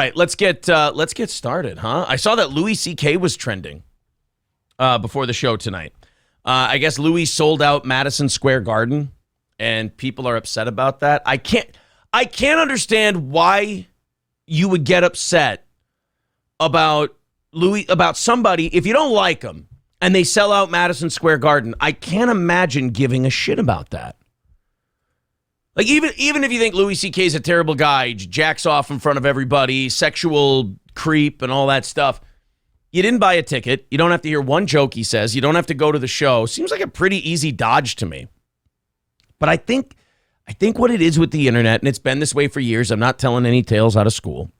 right, let's get started, huh? I saw that Louis C.K. was trending before the show tonight. I guess Louis sold out Madison Square Garden, and people are upset about that. I can't understand why you would get upset about somebody if you don't like them and they sell out Madison Square Garden. I can't imagine giving a shit about that. Like, even if you think Louis C.K. is a terrible guy, jacks off in front of everybody, sexual creep and all that stuff, you didn't buy a ticket. You don't have to hear one joke he says. You don't have to go to the show. Seems like a pretty easy dodge to me. But I think what it is with the internet, and it's been this way for years, I'm not telling any tales out of school.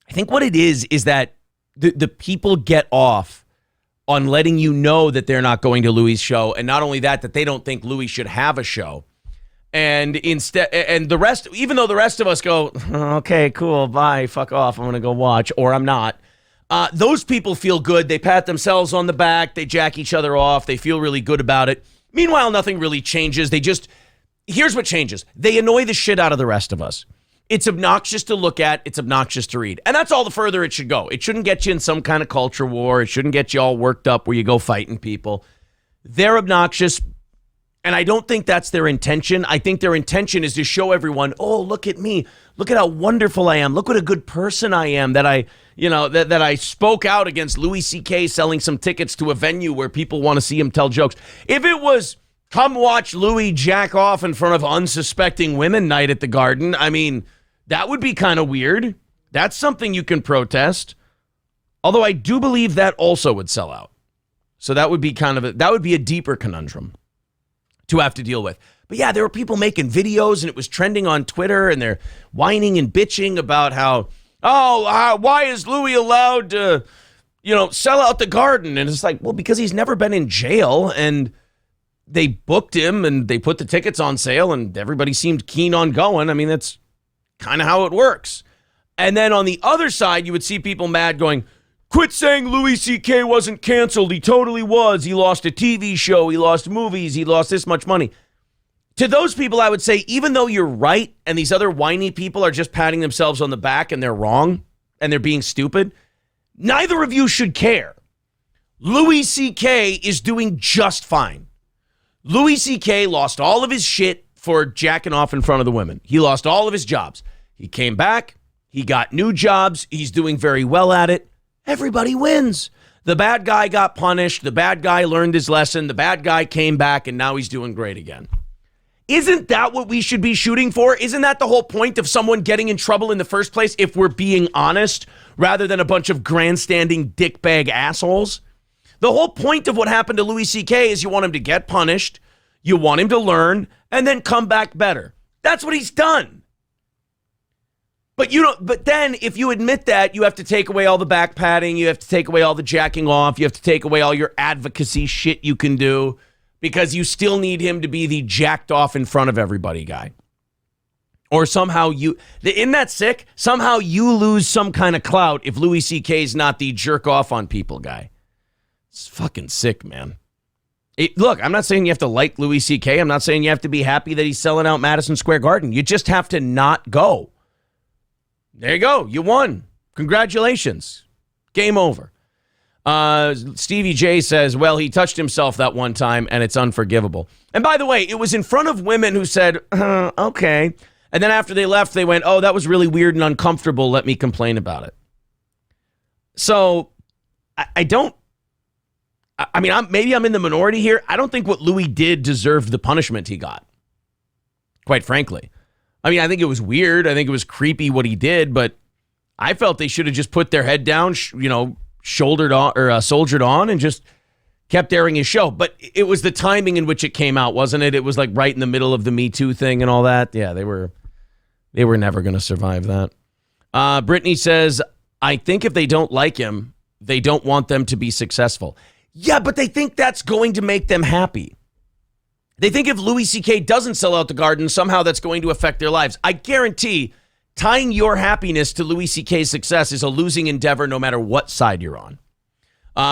I think what it is that the people get off on letting you know that they're not going to Louis' show, and not only that they don't think Louis should have a show. And the rest, even though the rest of us go, okay, cool, bye, fuck off, I'm going to go watch, or I'm not. Those people feel good. They pat themselves on the back. They jack each other off. They feel really good about it. Meanwhile, nothing really changes. Here's what changes. They annoy the shit out of the rest of us. It's obnoxious to look at. It's obnoxious to read. And that's all the further it should go. It shouldn't get you in some kind of culture war. It shouldn't get you all worked up where you go fighting people. They're obnoxious. And I don't think that's their intention. I think their intention is to show everyone, oh, look at me. Look at how wonderful I am. Look what a good person I am that I spoke out against Louis C.K. selling some tickets to a venue where people want to see him tell jokes. If it was come watch Louis jack off in front of unsuspecting women night at the Garden, I mean, that would be kind of weird. That's something you can protest. Although I do believe that also would sell out. So that would be a deeper conundrum to have to deal with. But yeah, there were people making videos and it was trending on Twitter and they're whining and bitching about how, why is Louis allowed to, sell out the Garden? And it's like, well, because he's never been in jail and they booked him and they put the tickets on sale and everybody seemed keen on going. I mean, that's kind of how it works. And then on the other side, you would see people mad going, quit saying Louis C.K. wasn't canceled. He totally was. He lost a TV show. He lost movies. He lost this much money. To those people, I would say, even though you're right and these other whiny people are just patting themselves on the back and they're wrong and they're being stupid, neither of you should care. Louis C.K. is doing just fine. Louis C.K. lost all of his shit for jacking off in front of the women. He lost all of his jobs. He came back. He got new jobs. He's doing very well at it. Everybody wins. The bad guy got punished. The bad guy learned his lesson. The bad guy came back, and now he's doing great again. Isn't that what we should be shooting for? Isn't that the whole point of someone getting in trouble in the first place, if we're being honest, rather than a bunch of grandstanding dickbag assholes? The whole point of what happened to Louis C.K. is you want him to get punished, you want him to learn, and then come back better. That's what he's done. But then if you admit that, you have to take away all the back patting, you have to take away all the jacking off, you have to take away all your advocacy shit you can do, because you still need him to be the jacked off in front of everybody guy. Or somehow isn't that sick? Somehow you lose some kind of clout if Louis C.K. is not the jerk off on people guy. It's fucking sick, man. Look, I'm not saying you have to like Louis C.K. I'm not saying you have to be happy that he's selling out Madison Square Garden. You just have to not go. There you go. You won. Congratulations. Game over. Stevie J says, well, he touched himself that one time and it's unforgivable. And by the way, it was in front of women who said, okay. And then after they left, they went, oh, that was really weird and uncomfortable. Let me complain about it. So maybe I'm in the minority here. I don't think what Louis did deserved the punishment he got, quite frankly. I mean, I think it was weird. I think it was creepy what he did, but I felt they should have just put their head down, soldiered on and just kept airing his show. But it was the timing in which it came out, wasn't it? It was like right in the middle of the Me Too thing and all that. Yeah, they were never going to survive that. Brittany says, I think if they don't like him, they don't want them to be successful. Yeah, but they think that's going to make them happy. They think if Louis C.K. doesn't sell out the Garden, somehow that's going to affect their lives. I guarantee tying your happiness to Louis C.K.'s success is a losing endeavor no matter what side you're on.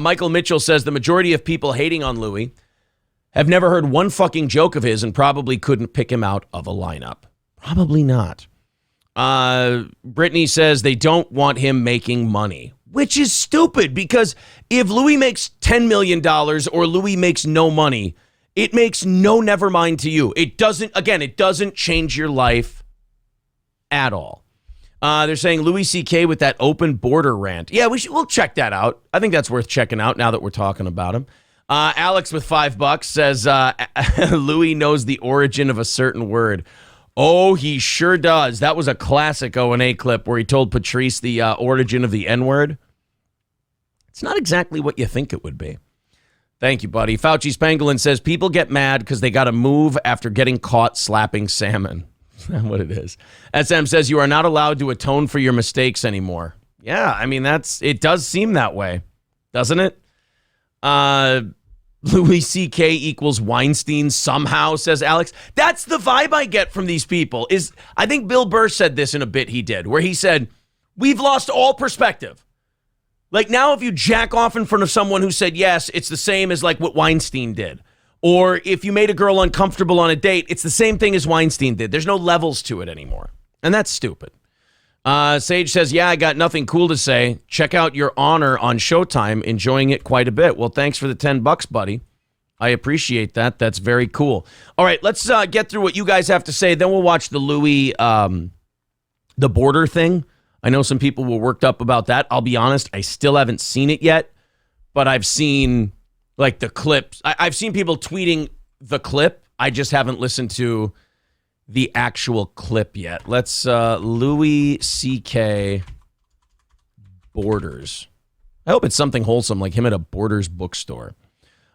Michael Mitchell says the majority of people hating on Louis have never heard one fucking joke of his and probably couldn't pick him out of a lineup. Probably not. Brittany says they don't want him making money, which is stupid because if Louis makes $10 million or Louis makes no money, it makes no never mind to you. It doesn't change your life at all. They're saying Louis C.K. with that open border rant. Yeah, we'll check that out. I think that's worth checking out now that we're talking about him. Alex with $5 says Louis knows the origin of a certain word. Oh, he sure does. That was a classic O&A clip where he told Patrice the origin of the N-word. It's not exactly what you think it would be. Thank you, buddy. Fauci's Pangolin says people get mad because they got to move after getting caught slapping salmon. That's what it is. SM says you are not allowed to atone for your mistakes anymore. Yeah, I mean, it does seem that way, doesn't it? Louis C.K. equals Weinstein somehow, says Alex. That's the vibe I get from these people. I think Bill Burr said this in a bit he did, where he said, we've lost all perspective. Like now if you jack off in front of someone who said yes, it's the same as like what Weinstein did. Or if you made a girl uncomfortable on a date, it's the same thing as Weinstein did. There's no levels to it anymore. And that's stupid. Sage says, yeah, I got nothing cool to say. Check out Your Honor on Showtime. Enjoying it quite a bit. Well, thanks for the $10, buddy. I appreciate that. That's very cool. All right, let's get through what you guys have to say. Then we'll watch the Louis, the border thing. I know some people were worked up about that. I'll be honest, I still haven't seen it yet, but I've seen like the clips. I've seen people tweeting the clip. I just haven't listened to the actual clip yet. Let's Louis C.K. Borders. I hope it's something wholesome like him at a Borders bookstore.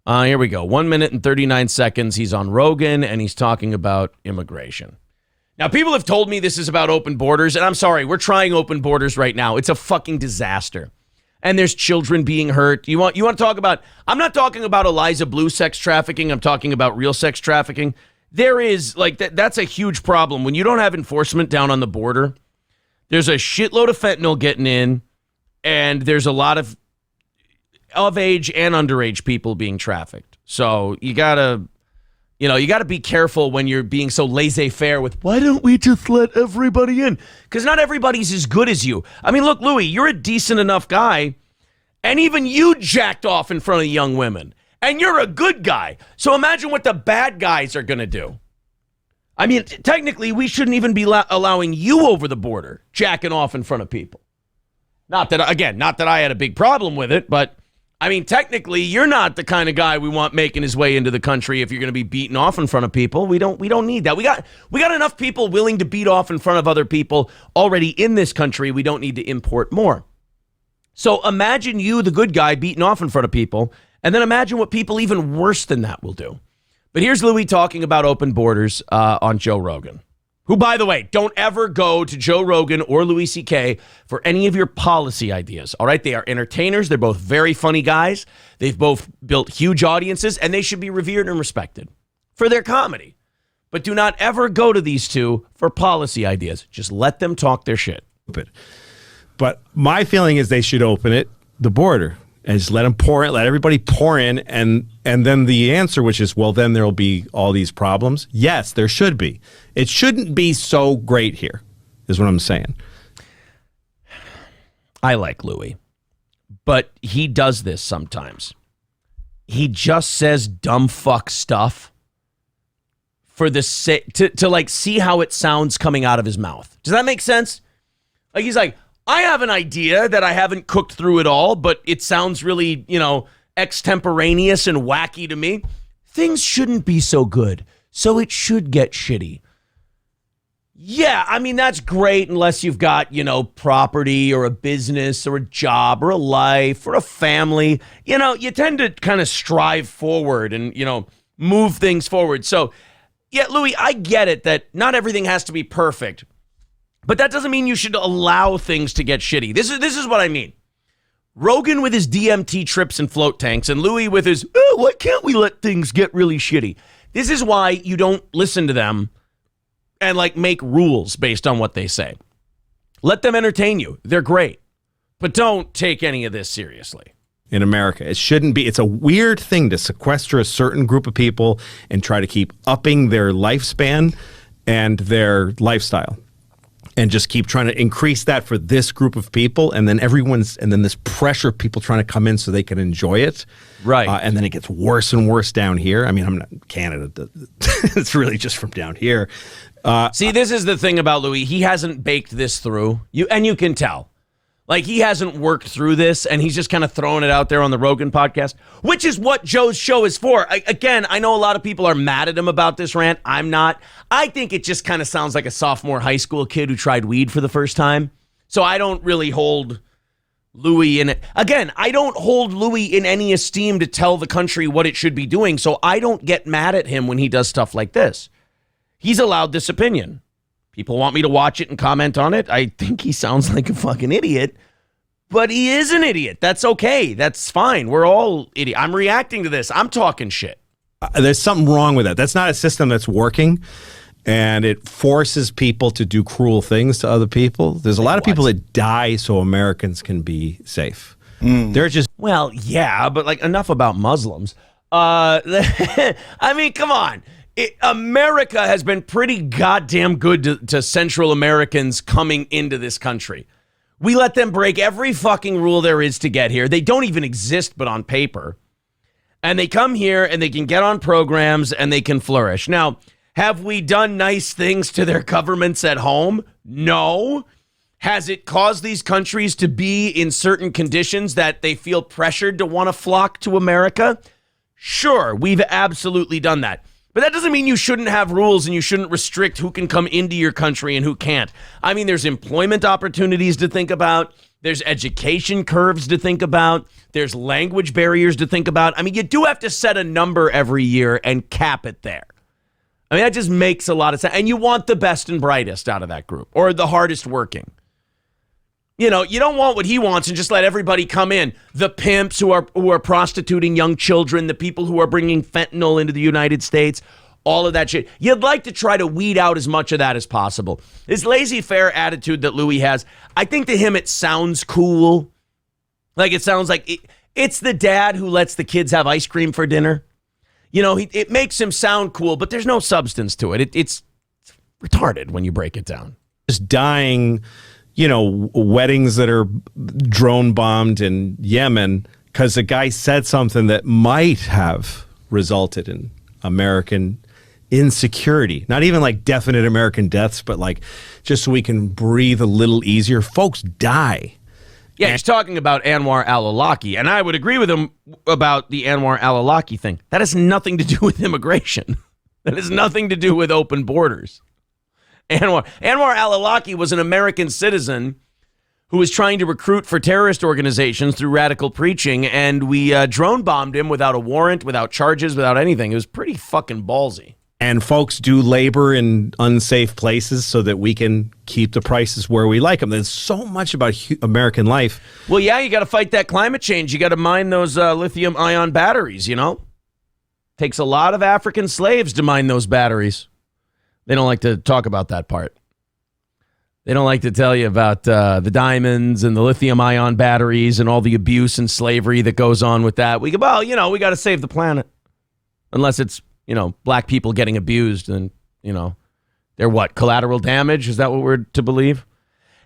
Here we go. 1 minute and 39 seconds. He's on Rogan and he's talking about immigration. Now, people have told me this is about open borders, and I'm sorry, we're trying open borders right now. It's a fucking disaster. And there's children being hurt. You want to talk about, I'm not talking about Eliza Blue sex trafficking. I'm talking about real sex trafficking. There is, like, that's a huge problem. When you don't have enforcement down on the border, there's a shitload of fentanyl getting in, and there's a lot of age and underage people being trafficked. So you gotta be careful when you're being so laissez-faire with, why don't we just let everybody in? Because not everybody's as good as you. I mean, look, Louis, you're a decent enough guy, and even you jacked off in front of young women, and you're a good guy. So imagine what the bad guys are going to do. I mean, technically, we shouldn't even be allowing you over the border, jacking off in front of people. Not that I had a big problem with it, but I mean, technically, you're not the kind of guy we want making his way into the country if you're going to be beating off in front of people. We don't need that. We got enough people willing to beat off in front of other people already in this country. We don't need to import more. So imagine you, the good guy, beating off in front of people, and then imagine what people even worse than that will do. But here's Louis talking about open borders on Joe Rogan. Who, by the way, don't ever go to Joe Rogan or Louis C.K. for any of your policy ideas, all right? They are entertainers. They're both very funny guys. They've both built huge audiences, and they should be revered and respected for their comedy. But do not ever go to these two for policy ideas. Just let them talk their shit. But my feeling is they should open the border, and just let them pour in, let everybody pour in, and then the answer, which is, well, then there'll be all these problems. Yes, there should be. It shouldn't be so great here, is what I'm saying. I like Louis, but he does this sometimes. He just says dumb fuck stuff for the sake to like see how it sounds coming out of his mouth. Does that make sense? Like he's like, I have an idea that I haven't cooked through it all, but it sounds really, extemporaneous and wacky to me. Things shouldn't be so good, so it should get shitty. Yeah, I mean, that's great unless you've got, property or a business or a job or a life or a family. You tend to kind of strive forward and, move things forward. So, yeah, Louis, I get it that not everything has to be perfect. But that doesn't mean you should allow things to get shitty. This is what I mean. Rogan with his DMT trips and float tanks, and Louis with his, why can't we let things get really shitty? This is why you don't listen to them and make rules based on what they say. Let them entertain you. They're great. But don't take any of this seriously. In America, it shouldn't be. It's a weird thing to sequester a certain group of people and try to keep upping their lifespan and their lifestyle. and just keep trying to increase that for this group of people, and then this pressure of people trying to come in so they can enjoy it, right? And then it gets worse and worse down here. I mean, I'm not Canada; it's really just from down here. See, this is the thing about Louis. He hasn't baked this through. You can tell. Like, he hasn't worked through this, and he's just kind of throwing it out there on the Rogan podcast, which is what Joe's show is for. Again, I know a lot of people are mad at him about this rant. I'm not. I think it just kind of sounds like a sophomore high school kid who tried weed for the first time. So I don't really hold Louis in it. Again, I don't hold Louis in any esteem to tell the country what it should be doing, so I don't get mad at him when he does stuff like this. He's allowed this opinion. People want me to watch it and comment on it. I think he sounds like a fucking idiot, but he is an idiot. That's okay. That's fine. We're all idiots. I'm reacting to this. I'm talking shit. There's something wrong with that. That's not a system that's working, and it forces people to do cruel things to other people. There's a lot of people that die so Americans can be safe. They're just... Well, yeah, but like enough about Muslims. I mean, come on. America has been pretty goddamn good to Central Americans coming into this country. We let them break every fucking rule there is to get here. They don't even exist but on paper. And they come here and they can get on programs and they can flourish. Now, have we done nice things to their governments at home? No. Has it caused these countries to be in certain conditions that they feel pressured to want to flock to America? Sure, we've absolutely done that. But that doesn't mean you shouldn't have rules and you shouldn't restrict who can come into your country and who can't. I mean, there's employment opportunities to think about. There's education curves to think about. There's language barriers to think about. I mean, you do have to set a number every year and cap it there. I mean, that just makes a lot of sense. And you want the best and brightest out of that group, or the hardest working. You know, you don't want what he wants and just let everybody come in. The pimps who are prostituting young children, the people who are bringing fentanyl into the United States, all of that shit. You'd like to try to weed out as much of that as possible. This laissez-faire attitude that Louis has, I think to him it sounds cool. Like it sounds like it's the dad who lets the kids have ice cream for dinner. You know, it makes him sound cool, but there's no substance to it. It's retarded when you break it down. Just dying... You know, weddings that are drone bombed in Yemen because the guy said something that might have resulted in American insecurity. Not even like definite American deaths, but like just so we can breathe a little easier. Folks die. Yeah, he's talking about Anwar al-Awlaki, and I would agree with him about the Anwar al-Awlaki thing. That has nothing to do with immigration. That has nothing to do with open borders. Anwar al-Awlaki was an American citizen who was trying to recruit for terrorist organizations through radical preaching, and we drone bombed him without a warrant, without charges, without anything. It was pretty fucking ballsy. And folks do labor in unsafe places so that we can keep the prices where we like them. There's so much about American life. Well, yeah, you got to fight that climate change. You got to mine those lithium-ion batteries, you know? Takes a lot of African slaves to mine those batteries. They don't like to talk about that part. They don't like to tell you about the diamonds and the lithium-ion batteries and all the abuse and slavery that goes on with that. We go, well, you know, we got to save the planet. Unless it's, you know, black people getting abused and, you know, they're what, collateral damage? Is that what we're to believe?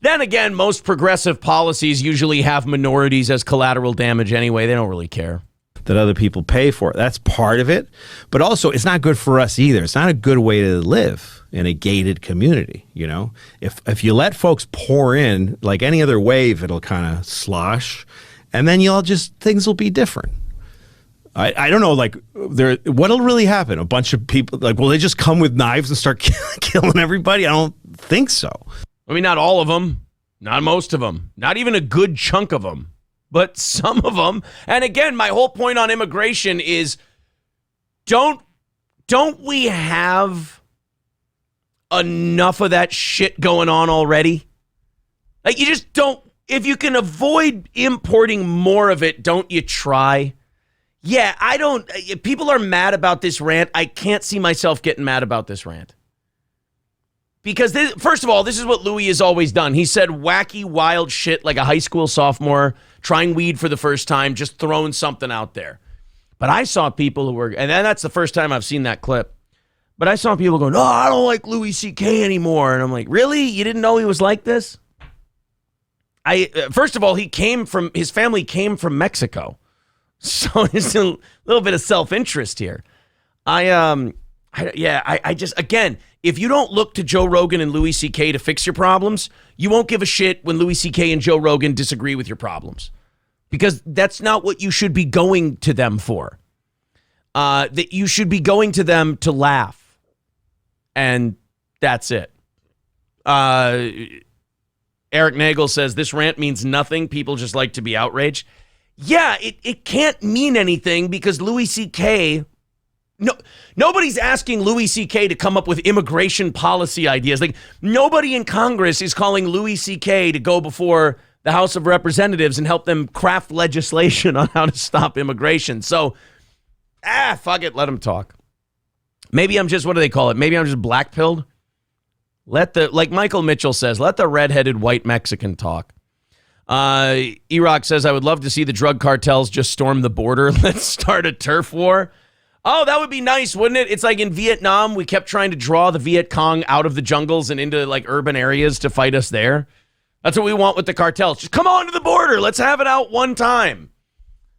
Then again, most progressive policies usually have minorities as collateral damage anyway. They don't really care. That other people pay for. That's part of it. But also, it's not good for us either. It's not a good way to live in a gated community, you know? If you let folks pour in, like any other wave, it'll kind of slosh, and then things will be different. I don't know, like, what'll really happen? A bunch of people, like, will they just come with knives and start killing everybody? I don't think so. I mean, not all of them. Not most of them. Not even a good chunk of them. But some of them, and again, my whole point on immigration is don't we have enough of that shit going on already? Like, you just don't, if you can avoid importing more of it, don't you try? Yeah, people are mad about this rant. I can't see myself getting mad about this rant. Because, first of all, this is what Louis has always done. He said wacky, wild shit like a high school sophomore trying weed for the first time, just throwing something out there. But I saw people who were, and that's the first time I've seen that clip. But I saw people going, "Oh, I don't like Louis C.K. anymore," and I'm like, "Really? You didn't know he was like this?" First of all, his family came from Mexico, so there's a little bit of self-interest here. I just, again, if you don't look to Joe Rogan and Louis C.K. to fix your problems, you won't give a shit when Louis C.K. and Joe Rogan disagree with your problems, because that's not what you should be going to them for. That you should be going to them to laugh. And that's it. Eric Nagel says, this rant means nothing. People just like to be outraged. Yeah, it can't mean anything because Louis C.K., nobody's asking Louis C.K. to come up with immigration policy ideas. Like, nobody in Congress is calling Louis C.K. to go before the House of Representatives and help them craft legislation on how to stop immigration. So, fuck it, let him talk. Maybe I'm just, what do they call it? Maybe I'm just black-pilled. Like Michael Mitchell says, let the redheaded white Mexican talk. E-Rock says, I would love to see the drug cartels just storm the border. Let's start a turf war. Oh, that would be nice, wouldn't it? It's like in Vietnam, we kept trying to draw the Viet Cong out of the jungles and into like urban areas to fight us there. That's what we want with the cartels. Just come on to the border. Let's have it out one time.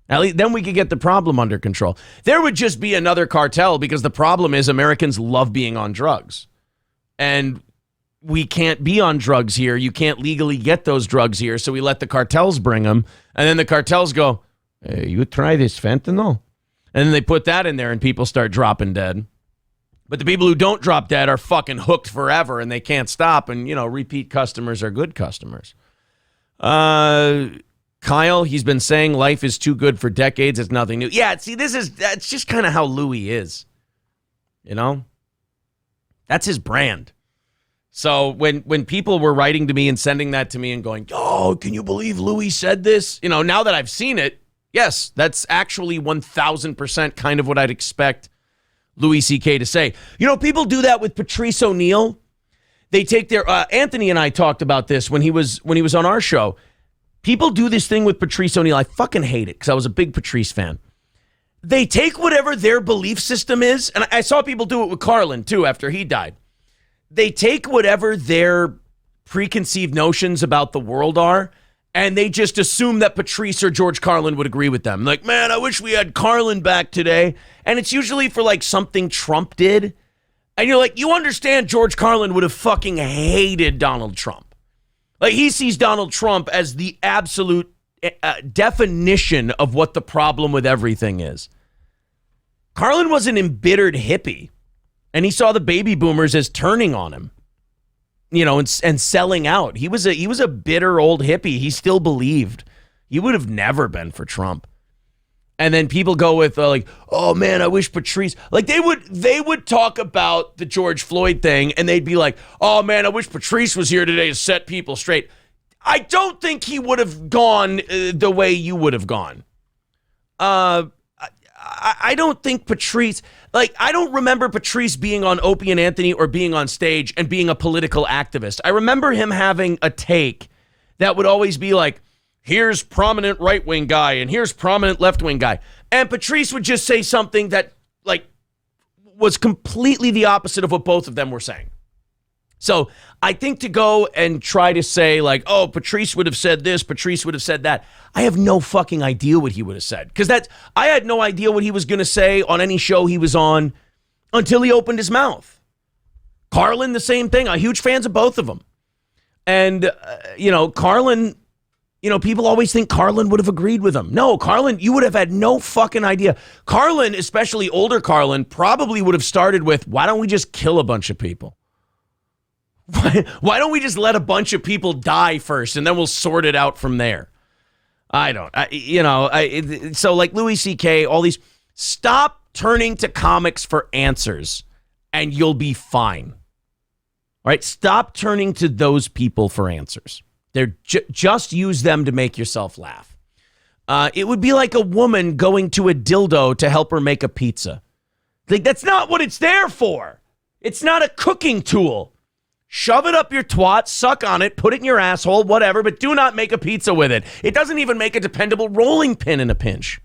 At least then we could get the problem under control. There would just be another cartel because the problem is Americans love being on drugs. And we can't be on drugs here. You can't legally get those drugs here. So we let the cartels bring them. And then the cartels go, hey, you try this fentanyl? And then they put that in there and people start dropping dead. But the people who don't drop dead are fucking hooked forever and they can't stop. And, repeat customers are good customers. Kyle, he's been saying life is too good for decades. It's nothing new. Yeah, see, that's just kind of how Louis is. That's his brand. So when people were writing to me and sending that to me and going, oh, can you believe Louis said this? Now that I've seen it, yes, that's actually 1,000% kind of what I'd expect Louis C.K. to say. People do that with Patrice O'Neal. They take their, Anthony and I talked about this when he was on our show. People do this thing with Patrice O'Neal. I fucking hate it because I was a big Patrice fan. They take whatever their belief system is, and I saw people do it with Carlin, too, after he died. They take whatever their preconceived notions about the world are, and they just assume that Patrice or George Carlin would agree with them. Like, man, I wish we had Carlin back today. And it's usually for, like, something Trump did. And you're like, you understand George Carlin would have fucking hated Donald Trump. Like, he sees Donald Trump as the absolute definition of what the problem with everything is. Carlin was an embittered hippie, and he saw the baby boomers as turning on him, and selling out. He was a bitter old hippie. He still believed. He would have never been for Trump. And then people go with oh man, I wish Patrice, like they would talk about the George Floyd thing and they'd be like, oh man, I wish Patrice was here today to set people straight. I don't think he would have gone the way you would have gone. I don't think Patrice, I don't remember Patrice being on Opie and Anthony or being on stage and being a political activist. I remember him having a take that would always be like, here's prominent right-wing guy and here's prominent left-wing guy. And Patrice would just say something that was completely the opposite of what both of them were saying. So I think to go and try to say oh, Patrice would have said this, Patrice would have said that. I have no fucking idea what he would have said. Because I had no idea what he was going to say on any show he was on until he opened his mouth. Carlin, the same thing. I'm huge fans of both of them. And, Carlin, people always think Carlin would have agreed with him. No, Carlin, you would have had no fucking idea. Carlin, especially older Carlin, probably would have started with, why don't we just kill a bunch of people? Why don't we just let a bunch of people die first and then we'll sort it out from there? So like Louis C.K., all these, stop turning to comics for answers and you'll be fine. All right, stop turning to those people for answers. They're just use them to make yourself laugh. It would be like a woman going to a dildo to help her make a pizza. That's not what it's there for. It's not a cooking tool. Shove it up your twat, suck on it, put it in your asshole, whatever, but do not make a pizza with it. It doesn't even make a dependable rolling pin in a pinch.